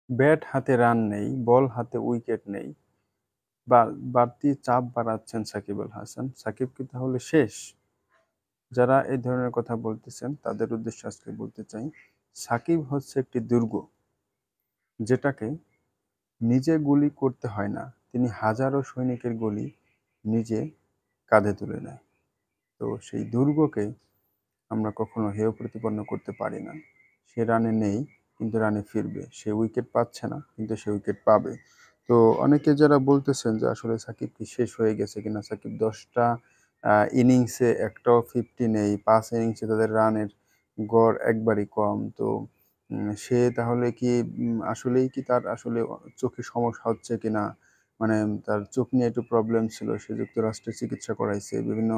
Bat হাতে run নেই, বল হাতে উইকেট নেই, বা বাড়তি চাপ বাড়াচ্ছেন সাকিব আল হাসান। সাকিব কি তাহলে শেষ? যারা এই ধরনের কথা বলতেছেন তাদের উদ্দেশ্যে আজকে বলতে চাই, সাকিব হচ্ছে একটি দুর্গ, যেটাকে নিজে গুলি করতে হয় না, তিনি হাজারো সৈনিকের গুলি নিজে কাঁধে তুলে নেয়। তো সেই দুর্গকে আমরা কখনো হেয় প্রতিপন্ন করতে পারি না। সে রানে নেই, কিন্তু রানে ফিরবে। সে উইকেট পাচ্ছে না, কিন্তু সে উইকেট পাবে। তো অনেকে যারা বলতেছেন যে আসলে সাকিব কি শেষ হয়ে গেছে কিনা, সাকিব ১০টা ইনিংসে একটাও 50 নেই, ৫ ইনিংসে তাদের রানের গড় একবারই কম। তো সে তাহলে কি আসলেই কি তার আসলে চোখে সমস্যা হচ্ছে কিনা, মানে তার চোখ নিয়ে একটু প্রবলেম ছিল, সে যুক্তরাষ্ট্রে চিকিৎসা করাইছে, বিভিন্ন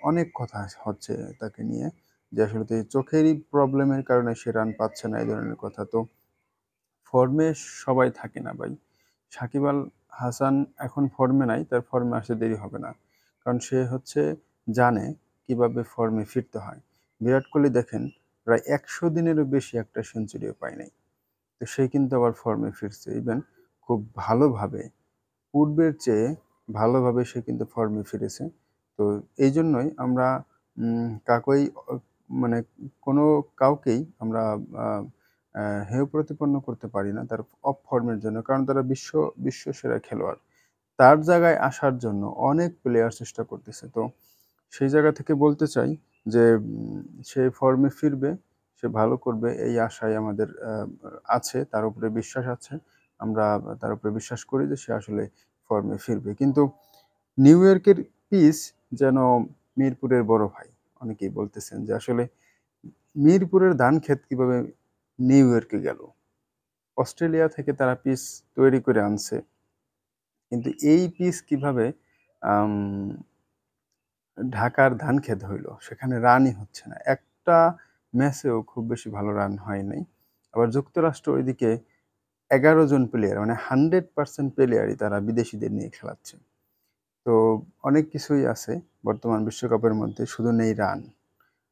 অনেক কথা হচ্ছে তাকে নিয়ে, যে আসলে তো এই চোখেরই প্রবলেমের কারণে সে রান পাচ্ছে না, এই ধরনের কথা। তো ফর্মে সবাই থাকে না ভাই। সাকিব আল হাসান এখন ফর্মে নাই, তার ফর্মে আসতে দেরি হবে না। কারণ সে হচ্ছে জানে কিভাবে ফর্মে ফিরতে হয়। বিরাট কোহলি দেখেন, প্রায় ১০০ দিনেরও বেশি একটা সেঞ্চুরিও পায় নাই। তো সে কিন্তু আবার ফর্মে ফিরছে। ইভেন খুব ভালোভাবে, পূর্বের চেয়ে ভালোভাবে সে কিন্তু ফর্মে ফিরেছে। তো এইজন্যই আমরা কাউকেই মানে কোনো কাউকেই আমরা আ আ হেয় প্রতিপন্ন করতে পারি না তার অফ ফর্মের জন্য। কারণ তারা বিশ্বসেরা খেলোয়াড়। তার জায়গায় আসার জন্য অনেক প্লেয়ার চেষ্টা করতেছে। তো সেই জায়গা থেকে বলতে চাই যে সে ফর্মে ফিরবে, সে ভালো করবে এই আশাই আমাদের আছে, তার উপরে বিশ্বাস আছে। আমরা তার উপরে বিশ্বাস করি যে সে আসলে ফর্মে ফিরবে। কিন্তু নিউ ইয়র্কের পিচ যেন মিরপুরের বড় ভাই। অনেকেই বলতেছেন যে আসলে মিরপুরের ধানক্ষেত কিভাবে নিউ ইয়র্কে গেল? অস্ট্রেলিয়া থেকে তারা পিচ তৈরি করে আনছে। কিন্তু এই পিচ কিভাবে আম ঢাকার ধানক্ষেত হইল? সেখানে রানই হচ্ছে না। একটা ম্যাচেও খুব বেশি ভালো রান হয় নাই। আবার যুক্তরাষ্ট্র ওইদিকে ১১ জন প্লেয়ার, মানে 100% প্লেয়ারই তারা বিদেশিদের নিয়ে খেলাচ্ছে। তো অনেক কিছুই আছে বর্তমান বিশ্বকাপের মধ্যে, শুধু নেই রান।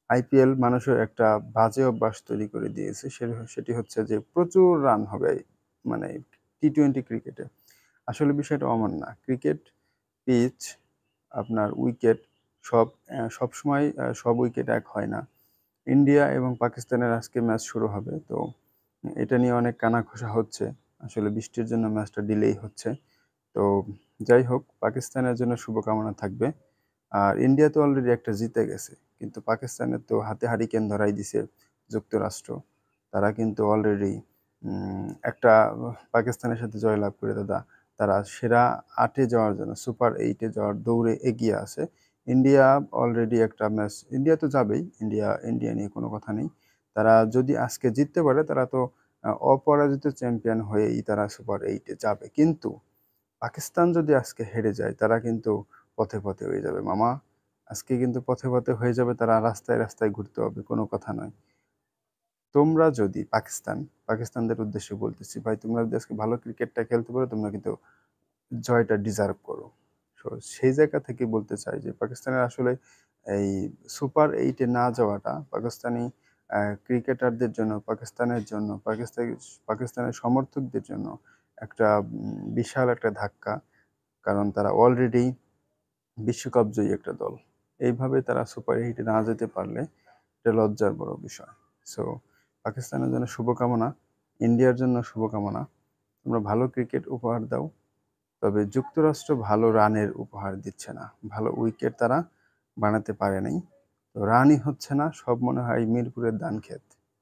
আইপিএল মানুষের একটা বাজে অভ্যাস তৈরি করে দিয়েছে। সেটি হচ্ছে যে প্রচুর রান হবে, মানে টি-টোয়েন্টি ক্রিকেটে। আসলে বিষয়টা অমন না। ক্রিকেট পিচ, আপনার উইকেট, সবসময় সব উইকেট এক হয় না। ইন্ডিয়া এবং পাকিস্তানের আজকে ম্যাচ শুরু হবে। তো এটা নিয়ে অনেক কানাঘুষা হচ্ছে। আসলে বৃষ্টির জন্য ম্যাচটা ডিলেই হচ্ছে। তো যাই হোক, পাকিস্তানের জন্য শুভকামনা থাকবে। আর ইন্ডিয়া তো অলরেডি একটা জিতে গেছে। কিন্তু পাকিস্তানের তো হাতে হারিকেন ধরাই দিছে যুক্তরাষ্ট্র। তারা কিন্তু অলরেডি একটা পাকিস্তানের সাথে জয়লাভ করে তারা সেরা ৮ এ যাওয়ার জন্য, সুপার ৮ এ যাওয়ার দৌড়ে এগিয়ে আছে। ইন্ডিয়া অলরেডি একটা ম্যাচ, ইন্ডিয়া তো যাবেই। ইন্ডিয়া নিয়ে কোনো কথা নেই। তারা যদি আজকে জিততে পারে, তারা তো অপরাজিত চ্যাম্পিয়ন হয়েই তারা সুপার ৮ এ যাবে। কিন্তু পাকিস্তান যদি আজকে হেরে যায়, তারা কিন্তু পথে, পথে হয়ে যাবে মামা। আজকে কিন্তু পথে, পথে হয়ে যাবে, তারা রাস্তায়, রাস্তায় ঘুরতে হবে, কোনো কথা নয়। তোমরা যদি পাকিস্তানদের উদ্দেশ্যে বলতেছি, ভাই তোমরা যদি আজকে ভালো ক্রিকেটটা খেলতে পারো, তোমরা কিন্তু জয়টা ডিজার্ভ করো। সো সেই জায়গা থেকে বলতে চাই যে পাকিস্তানের আসলে এই সুপার 8 এ না যাওয়াটা পাকিস্তানি ক্রিকেটারদের জন্য, পাকিস্তানের জন্য, পাকিস্তানের সমর্থকদের জন্য একটা বিশাল একটা ধাক্কা। কারণ তারা অলরেডি বিশ্বকাপ জয়ী একটা দল। এইভাবে তারা সুপার 8 এ না যেতে পারলে এটা লজ্জার বড় বিষয়। সো পাকিস্তানের জন্য শুভকামনা, ইন্ডিয়ার জন্য শুভকামনা। তোমরা ভালো ক্রিকেট উপহার দাও। তবে যুক্তরাষ্ট্র ভালো রানের উপহার দিচ্ছে না। ভালো উইকেট তারা বানাতে পারে নাই। তো রানই হচ্ছে না। সব মনে হয় মিরপুরের ধানক্ষেত।